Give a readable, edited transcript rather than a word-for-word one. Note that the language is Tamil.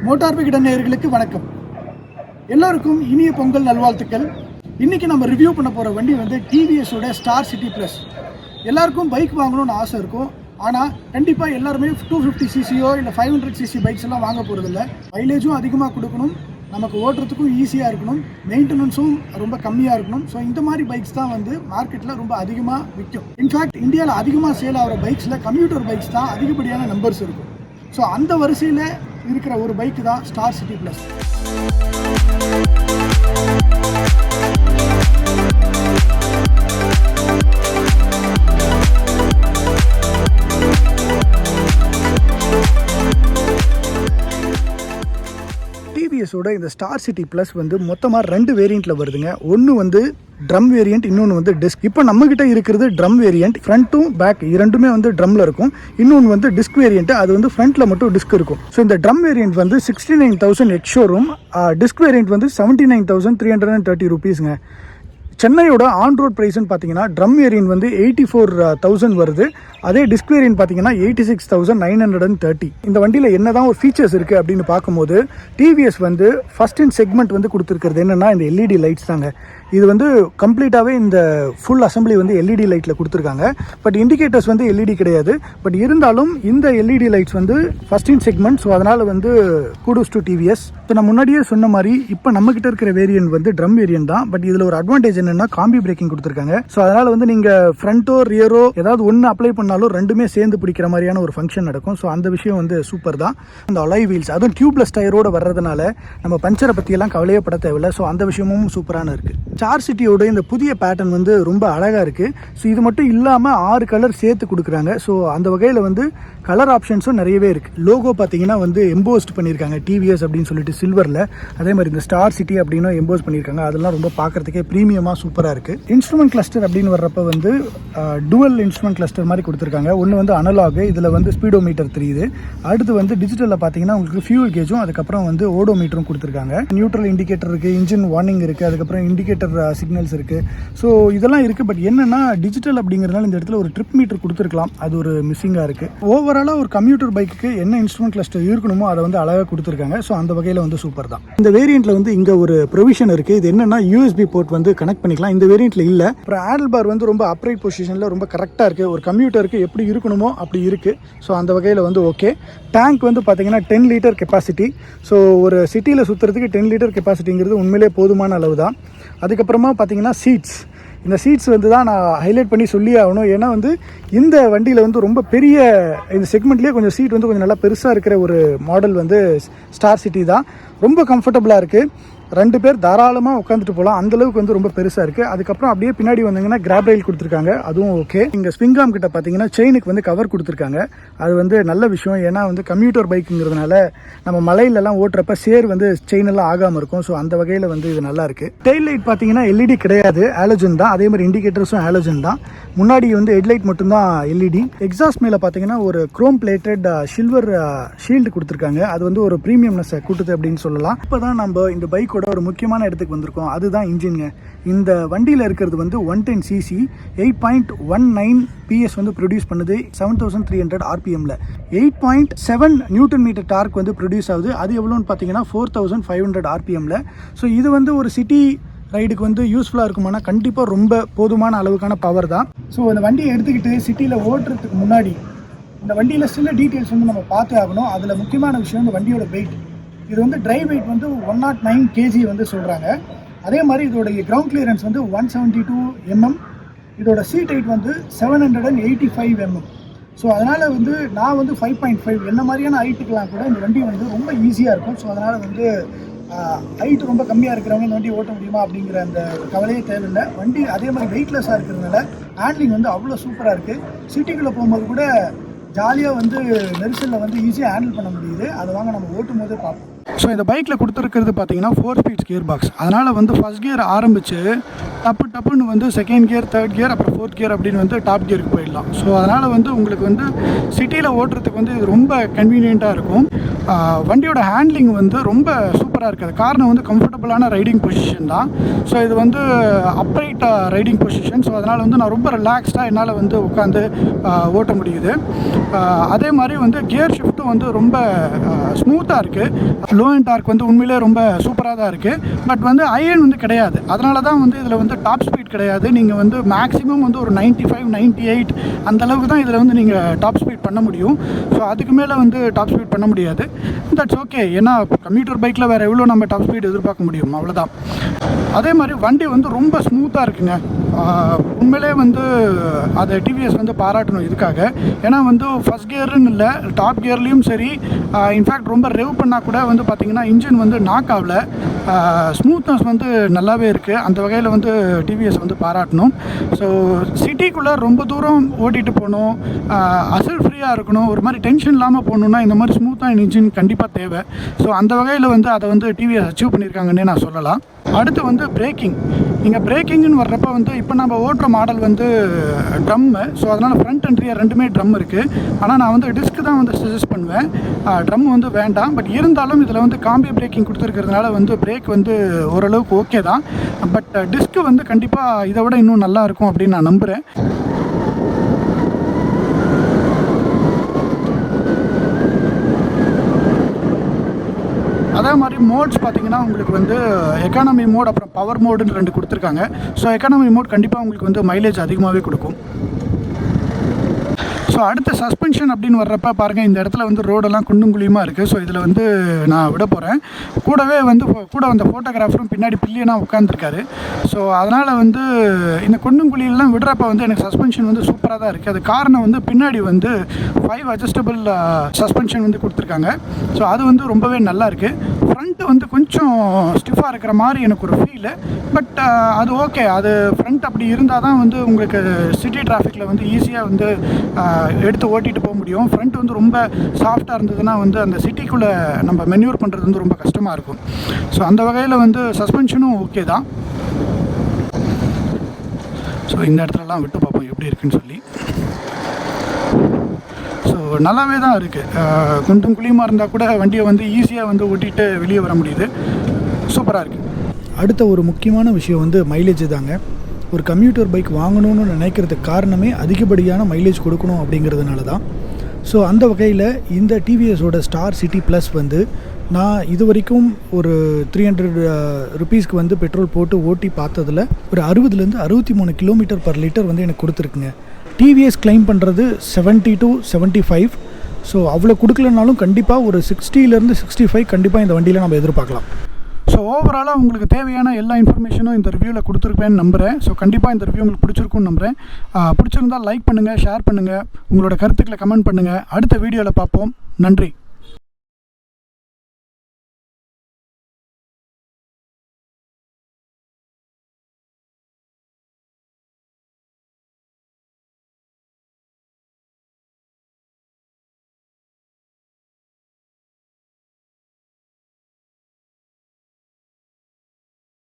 மோட்டார் விகடன் நேயர்களுக்கு வணக்கம். எல்லாருக்கும் இனிய பொங்கல் நல்வாழ்த்துக்கள். இன்னைக்கு நம்ம ரிவ்யூ பண்ண போகிற வண்டி வந்து TVS ஓட ஸ்டார் சிட்டி ப்ளஸ். எல்லாருக்கும் பைக் வாங்கணும்னு ஆசை இருக்கும். ஆனால் கண்டிப்பாக எல்லாருமே 250cc இல்லை 500cc பைக்ஸ் எல்லாம் வாங்க போகிறதில்ல. மைலேஜும் அதிகமாக கொடுக்கணும், நமக்கு ஓட்டுறதுக்கும் ஈஸியாக இருக்கணும், மெயின்டெனன்ஸும் ரொம்ப கம்மியாக இருக்கணும். ஸோ இந்த மாதிரி பைக்ஸ் தான் வந்து மார்க்கெட்டில் ரொம்ப அதிகமாக விற்கும். இன்ஃபேக்ட் இந்தியாவில் அதிகமாக சேல் ஆகிற பைக்ஸில் கம்யூட்டர் பைக்ஸ் தான் அதிகப்படியான நம்பர்ஸ் இருக்கும். ஸோ அந்த வரிசையில் இருக்கிற ஒரு பைக்கு தான் ஸ்டார் சிட்டி ப்ளஸ். டிவிஎஸோட இந்த ஸ்டார் சிட்டி ப்ளஸ் வந்து மொத்தமாக 2 வேரியண்ட்டில் வருதுங்க. ஒன்று வந்து ட்ரம் வேரியண்ட், இன்னொன்று வந்து டிஸ்க். இப்போ நம்மகிட்ட இருக்கிறது ட்ரம் வேரியண்ட், ஃப்ரண்ட்டும் பேக் இரண்டுமே வந்து ட்ரம்ல இருக்கும். இன்னொன்று வந்து டிஸ்க் வேரியண்ட், அது வந்து ஃப்ரண்ட்ல மட்டும் டிஸ்க் இருக்கும். ஸோ இந்த ட்ரம் வேரியண்ட் வந்து 69,000 எக்ஸ் ஷோரூம், டிஸ்க் வேரியண்ட் வந்து 79,330 ரூபீஸ்ங்க. சென்னையோட ஆன் ரோட் ப்ரைஸ்ன்னு பார்த்தீங்கன்னா ட்ரம் வேரியன்ட் வந்து 84,000 வருது. அதே டிஸ்க் வேரியன்ட் பார்த்தீங்கன்னா 86,930. இந்த வண்டியில் என்ன தான் ஒரு ஃபீச்சர்ஸ் இருக்குது அப்படின்னு பார்க்கும்போது டிவிஎஸ் வந்து ஃபர்ஸ்ட் இன் செக்மெண்ட் வந்து கொடுத்துருக்கிறது என்னென்னா இந்த எல்இடி லைட்ஸ் தாங்க. இது வந்து கம்ப்ளீட்டாகவே இந்த ஃபுல் அசம்பிளி வந்து எல்இடி லைட்டில் கொடுத்துருக்காங்க. பட் இண்டிகேட்டர்ஸ் வந்து எல்இடி கிடையாது. பட் இருந்தாலும் இந்த எல்இடி லைட்ஸ் வந்து ஃபர்ஸ்ட் இன் செக்மெண்ட். ஸோ அதனால் வந்து கூடோஸ் டு டிவிஎஸ். இப்போ நான் முன்னாடியே சொன்ன மாதிரி இப்போ நம்மகிட்ட இருக்கிற வேரியன்ட் வந்து ட்ரம் வேரியன்ட் தான். பட் இதில் ஒரு அட்வான்டேஜ் என்னன்னா காம்பி பிரேக்கிங் கொடுத்துருக்காங்க. ஸோ அதனால் வந்து நீங்கள் ஃப்ரண்ட்டோ ரியரோ ஏதாவது ஒன்று அப்ளை பண்ணாலும் ரெண்டுமே சேர்ந்து பிடிக்கிற மாதிரியான ஒரு ஃபங்க்ஷன் நடக்கும். ஸோ அந்த விஷயம் வந்து சூப்பர் தான். அந்த அலாய் வீல்ஸ் அதுவும் டியூப்லெஸ் டயரோடு வர்றதுனால நம்ம பஞ்சரை பற்றியெல்லாம் கவலையே பட தேவையில்லை. ஸோ அந்த விஷயமும் சூப்பரான இருக்குது. ஸ்டார் சிட்டியோட இந்த புதிய பேட்டர்ன் வந்து ரொம்ப அழகாக இருக்குது. ஸோ இது மட்டும் இல்லாமல் 6 கலர் சேர்த்து கொடுக்குறாங்க. ஸோ அந்த வகையில் வந்து கலர் ஆப்ஷன்ஸும் நிறையவே இருக்குது. லோகோ பார்த்தீங்கன்னா வந்து எம்போஸ்ட் பண்ணியிருக்காங்க டிவிஎஸ் அப்படின்னு சொல்லிட்டு சில்வரில். அதே மாதிரி இந்த ஸ்டார் சிட்டி அப்படின்னு எம்போஸ் பண்ணியிருக்காங்க. அதெல்லாம் ரொம்ப பார்க்குறதுக்கே ப்ரீமியமாக சூப்பராக இருக்குது. இன்ஸ்ட்ருமெண்ட் கிளஸ்டர் அப்படின்னு வர்றப்ப வந்து டுவல் இன்ஸ்ட்ருமெண்ட் கிளஸ்டர் மாதிரி கொடுத்துருக்காங்க. ஒன்று வந்து அனலாக், இதில் வந்து ஸ்பீடோமீட்டர் தெரியுது. அடுத்து வந்து டிஜிட்டலில் பார்த்தீங்கன்னா உங்களுக்கு ஃபியூல் கேஜும் அதுக்கப்புறம் வந்து ஓடோமீட்டரும் கொடுத்துருக்காங்க. நியூட்ரல் இண்டிகேட்டர் இருக்குது, இன்ஜின் வார்னிங் இருக்குது, அதுக்கப்புறம் இண்டிகேட்டர் சிக்னல்ஸ் இருக்குது. ஸோ இதெல்லாம் இருக்குது. பட் என்னென்னா டிஜிட்டல் அப்படிங்கிறதுனால இந்த இடத்துல ஒரு ட்ரிப் மீட்டர் கொடுத்துருக்கலாம், அது ஒரு மிஸ்ஸிங்காக இருக்குது. ஓவராலாக ஒரு கம்ப்யூட்டர் பைக்கு என்ன இன்ஸ்ட்ருமெண்ட் கிளஸ்டர் இருக்கணுமோ அதை வந்து அழகாக கொடுத்துருக்காங்க. ஸோ அந்த வகையில் வந்து சூப்பர் தான். இந்த வேரியண்ட்டில் வந்து இங்கே ஒரு ப்ரொவிஷன் இருக்குது. இது என்னென்னா யூஎஸ்பி போர்ட் வந்து கனெக்ட் பண்ணிக்கலாம். இந்த வேரியண்ட்டில் இல்லை. அப்புறம் ஹேண்டில் பார் வந்து ரொம்ப அப்ரைட் பொசிஷனில் ரொம்ப கரெக்டாக இருக்குது. ஒரு கம்ப்யூட்டருக்கு எப்படி இருக்கணுமோ அப்படி இருக்குது. ஸோ அந்த வகையில் வந்து ஓகே. டேங்க் வந்து பார்த்தீங்கன்னா 10 லிட்டர் கெப்பாசிட்டி. ஸோ ஒரு சிட்டியில் சுற்றுறதுக்கு 10 லிட்டர் கெப்பாசிட்டிங்கிறது உண்மையிலே போதுமான அளவு தான். அதுக்கப்புறமா பார்த்தீங்கன்னா சீட்ஸ், இந்த சீட்ஸ் வந்து தான் நான் ஹைலைட் பண்ணி சொல்லி ஆகணும். ஏன்னா வந்து இந்த வண்டியில் வந்து ரொம்ப பெரிய இந்த செக்மெண்ட்லேயே கொஞ்சம் சீட் வந்து கொஞ்சம் நல்லா பெருசாக இருக்கிற ஒரு மாடல் வந்து ஸ்டார் சிட்டி தான். ரொம்ப கம்ஃபர்டபுளாக இருக்குது. 2 பேர் தாராளமாக உட்காந்துட்டு போகலாம், அந்தளவுக்கு வந்து ரொம்ப பெருசாக இருக்குது. அதுக்கப்புறம் அப்படியே பின்னாடி வந்தீங்கன்னா கிராப் ரயில் கொடுத்துருக்காங்க, அதுவும் ஓகே. இங்கே ஸ்விங்காம் கிட்ட பார்த்தீங்கன்னா செயினுக்கு வந்து கவர் கொடுத்துருக்காங்க. அது வந்து நல்ல விஷயம். ஏன்னா வந்து கம்ப்யூட்டர் பைக்குங்கிறதுனால நம்ம மலையிலலாம் ஓட்டுறப்ப சேர் வந்து செயினெல்லாம் ஆகாமல் இருக்கும். ஸோ அந்த வகையில் வந்து இது நல்லா இருக்குது. டெயில் லைட் பார்த்தீங்கன்னா எல்இடி கிடையாது, ஹாலோஜன் தான். அதே மாதிரி இண்டிகேட்டர்ஸும் ஹாலோஜன் தான். முன்னாடி வந்து ஹெட்லைட் மட்டும்தான் எல்இடி. எக்ஸாஸ்ட் மேலே பார்த்தீங்கன்னா ஒரு குரோம் பிளேட்டட் சில்வர் ஷீல்டு கொடுத்துருக்காங்க. அது வந்து ஒரு ப்ரீமியம்னஸ் கூட்டுது அப்படின்னு சொல்லலாம். இப்போ தான் நம்ம இந்த பைக்கோட ஒரு முக்கியமான இடத்துக்கு வந்திருக்கோம். அதுதான் இன்ஜின்ங்க. இந்த வண்டியில் இருக்கிறது வந்து 110cc 8.19 PS வந்து ப்ரொடியூஸ் பண்ணுது 7300 RPMல. 8.7 நியூட்டன் மீட்டர் டார்க் வந்து ப்ரொடியூஸ் ஆகுது. அது எவ்வளோன்னு பார்த்தீங்கன்னா 4500 RPMல. ஸோ இது வந்து ஒரு சிட்டி ரைடுக்கு வந்து யூஸ்ஃபுல்லாக இருக்குமானா கண்டிப்பாக ரொம்ப போதுமான அளவுக்கான பவர் தான். ஸோ அந்த வண்டியை எடுத்துக்கிட்டு சிட்டியில் ஓட்டுறதுக்கு முன்னாடி இந்த வண்டியில் சில டீட்டெயில்ஸ் வந்து நம்ம பார்த்தே ஆகணும். அதில் முக்கியமான விஷயம் இந்த வண்டியோட வெயிட். இது வந்து ட்ரை வெயிட் வந்து 109 kg வந்து சொல்கிறாங்க. அதே மாதிரி இதோடைய கிரவுண்ட் கிளியரன்ஸ் வந்து 172 mm. இதோட சீட் ஹைட் வந்து 785 mm. ஸோ அதனால் வந்து நான் வந்து 5.5 என்ன மாதிரியான ஹைட்டுக்கெலாம் கூட இந்த வண்டி வந்து ரொம்ப ஈஸியாக இருக்கும். ஸோ அதனால் வந்து ஹைட் ரொம்ப கம்மியாக இருக்கிறவங்க இந்த வண்டி ஓட்ட முடியுமா அப்படிங்கிற அந்த கவலையே தேவையில்லை. வண்டி அதே மாதிரி வெயிட்லெஸ்ஸாக இருக்கிறதுனால ஹேண்ட்லிங் வந்து அவ்வளோ சூப்பராக இருக்குது. சிட்டிக்குள்ளே போகும்போது கூட ஜாலியாக வந்து நெரிசலில் வந்து ஈஸியாக ஹேண்டில் பண்ண முடியுது. அதை வாங்க நம்ம ஓட்டும் போதே பார்ப்போம். ஸோ இந்த பைக்கில் கொடுத்துருக்கிறது பார்த்தீங்கன்னா 4 ஸ்பீட்ஸ் கியர் பாக்ஸ். அதனால் வந்து ஃபஸ்ட் கியர் ஆரம்பித்து டப்புன்னு வந்து செகண்ட் கியர், தேர்ட் கியர், அப்புறம் ஃபோர்த் கியர் அப்படின்னு வந்து டாப் கியருக்கு போயிடலாம். ஸோ அதனால் வந்து உங்களுக்கு வந்து சிட்டியில் ஓட்டுறதுக்கு வந்து இது ரொம்ப கன்வீனியண்ட்டாக இருக்கும். வண்டியோட ஹேண்ட்லிங் வந்து ரொம்ப சூப்பராக இருக்குது. காரணம் வந்து கம்ஃபர்டபுளான ரைடிங் பொசிஷன் தான். ஸோ இது வந்து அப்ரைட் ரைடிங் பொசிஷன். ஸோ அதனால் வந்து நான் ரொம்ப ரிலாக்ஸ்டாக என்னால் வந்து உட்காந்து ஓட்ட முடியுது. அதே மாதிரி வந்து கியர் ஷிஃப்ட் ஃப்ரண்ட்டும் வந்து ரொம்ப ஸ்மூத்தாக இருக்குது. லோ அண்ட் டார்க் வந்து உண்மையிலே ரொம்ப சூப்பராக தான் இருக்குது. பட் வந்து ஐஎன் வந்து கிடையாது. அதனால தான் வந்து இதில் வந்து டாப் ஸ்பீட் கிடையாது. நீங்கள் வந்து மேக்ஸிமம் வந்து ஒரு 95, 98 அந்தளவுக்கு தான் இதில் வந்து நீங்கள் டாப் ஸ்பீட் பண்ண முடியும். ஸோ அதுக்கு மேலே வந்து டாப் ஸ்பீட் பண்ண முடியாது. That's okay. ஏன்னா கம்யூட்டர் பைக்கில் வேறு எவ்வளோ நம்ம டாப் ஸ்பீட் எதிர்பார்க்க முடியும், அவ்வளோதான். அதே மாதிரி வண்டி வந்து ரொம்ப ஸ்மூத்தாக இருக்குங்க. உண்மையிலே வந்து அதை டிவிஎஸ் வந்து பாராட்டணும் இதுக்காக. ஏன்னா வந்து ஃபஸ்ட் கியர்னு இல்லை, டாப் கியர்லேயும் சரி, இன்ஃபேக்ட் ரொம்ப ரெவ் பண்ணால் கூட வந்து பார்த்திங்கன்னா இன்ஜின் வந்து நாக் ஆகல. ஸ்மூத்னஸ் வந்து நல்லாவே இருக்குது. அந்த வகையில் வந்து டிவிஎஸ் வந்து பாராட்டணும். ஸோ சிட்டிக்குள்ளே ரொம்ப தூரம் ஓட்டிகிட்டு போகணும், அசல் ஃப்ரீயாக இருக்கணும், ஒரு மாதிரி டென்ஷன் இல்லாமல் போகணுன்னா இந்த மாதிரி ஸ்மூத்தான இன்ஜின் கண்டிப்பாக தேவை. ஸோ அந்த வகையில் வந்து அதை வந்து டிவிஎஸ் அச்சீவ் பண்ணியிருக்காங்கன்னே நான் சொல்லலாம். அடுத்து வந்து பிரேக்கிங். நீங்கள் பிரேக்கிங்னு வர்றப்ப வந்து இப்போ நம்ம ஓட்டுற மாடல் வந்து ட்ரம்மு. ஸோ அதனால் ஃப்ரண்ட் அண்ட் ரியர் ரெண்டுமே ட்ரம் இருக்குது. ஆனால் நான் வந்து டிஸ்க்கு தான் வந்து சஜஸ்ட் பண்ணுவேன். ட்ரம் வந்து வேண்டாம். பட் இருந்தாலும் இதில் வந்து காம்பி பிரேக்கிங் கொடுத்துருக்கிறதுனால வந்து பிரேக் வந்து ஓரளவுக்கு ஓகே தான். பட் டிஸ்க்கு வந்து கண்டிப்பாக இதை விட இன்னும் நல்லா இருக்கும் அப்படின்னு நான் நம்புகிறேன். அதே மாதிரி மோட்ஸ் பார்த்திங்கன்னா உங்களுக்கு வந்து எக்கானமி மோட் அப்புறம் பவர் மோடுன்னு 2 கொடுத்துருக்காங்க. ஸோ எக்கானமி மோட் கண்டிப்பாக உங்களுக்கு வந்து மைலேஜ் அதிகமாகவே கொடுக்கும். ஸோ அடுத்த சஸ்பென்ஷன் அப்படின்னு வர்றப்ப பாருங்கள், இந்த இடத்துல வந்து ரோடெல்லாம் குண்டும் குழியுமாக இருக்குது. ஸோ இதில் வந்து நான் விட போகிறேன். கூடவே வந்து கூட வந்த ஃபோட்டோகிராஃபரும் பின்னாடி பில்லியனாக உட்காந்துருக்காரு. ஸோ அதனால் வந்து இந்த குண்டும் குழியெல்லாம் விடுறப்ப வந்து எனக்கு சஸ்பென்ஷன் வந்து சூப்பராக தான் இருக்குது. அது காரணம் வந்து பின்னாடி வந்து 5 அட்ஜஸ்டபிள் சஸ்பென்ஷன் வந்து கொடுத்துருக்காங்க. ஸோ அது வந்து ரொம்பவே நல்லா இருக்குது. ஃப்ரண்ட்டு வந்து கொஞ்சம் ஸ்டிஃபாக இருக்கிற மாதிரி எனக்கு ஒரு ஃபீலு. பட் அது ஓகே. அது ஃப்ரண்ட் அப்படி இருந்தால் தான் வந்து உங்களுக்கு சிட்டி டிராஃபிக்கில் வந்து ஈஸியாக வந்து எடுத்து ஓட்டிகிட்டு போக முடியும். ஃப்ரண்ட் வந்து ரொம்ப சாஃப்டாக இருந்ததுன்னா வந்து அந்த சிட்டிக்குள்ளே நம்ம மென்யூர் பண்ணுறது வந்து ரொம்ப கஷ்டமாக இருக்கும். ஸோ அந்த வகையில் வந்து சஸ்பென்ஷனும் ஓகே தான். ஸோ இந்த இடத்துலலாம் விட்டு பார்ப்போம் எப்படி இருக்குன்னு சொல்லி. ஸோ நல்லாவே தான் இருக்குது. குண்டும் குழியுமாக இருந்தால் கூட வண்டியை வந்து ஈஸியாக வந்து ஓட்டிகிட்டு வெளியே வர முடியுது. சூப்பராக இருக்குது. அடுத்த ஒரு முக்கியமான விஷயம் வந்து மைலேஜ் தாங்க. ஒரு கம்யூட்டர் பைக் வாங்கணும்னு நினைக்கிறதுக்கு காரணமே அதிகப்படியான மைலேஜ் கொடுக்கணும் அப்படிங்கிறதுனால தான். ஸோ அந்த வகையில் இந்த டிவிஎஸோட ஸ்டார் சிட்டி ப்ளஸ் வந்து நான் இது வரைக்கும் ஒரு 300 ருபீஸ்க்கு வந்து பெட்ரோல் போட்டு ஓட்டி பார்த்ததில் ஒரு 60லேருந்து 63 கிலோமீட்டர் பர் லிட்டர் வந்து எனக்கு கொடுத்துருக்குங்க. டிவிஎஸ் கிளைம் பண்ணுறது 70 to 75. ஸோ அவ்வளோ கொடுக்கலனாலும் கண்டிப்பாக ஒரு 60லேருந்து 65 கண்டிப்பாக இந்த வண்டியில் நம்ம எதிர்பார்க்கலாம். ஸோ ஓவராலாக உங்களுக்கு தேவையான எல்லா இன்ஃபர்மேஷனும் இந்த ரிவ்யூவில் கொடுத்துருப்பேன்னு நம்புகிறேன். ஸோ கண்டிப்பாக இந்த ரிவ்யூ உங்களுக்கு பிடிச்சிருக்குன்னு நம்புகிறேன். பிடிச்சிருந்தால் லைக் பண்ணுங்கள், ஷேர் பண்ணுங்கள், உங்களோட கருத்துக்களை கமெண்ட் பண்ணுங்கள். அடுத்த வீடியோவில் பார்ப்போம். நன்றி.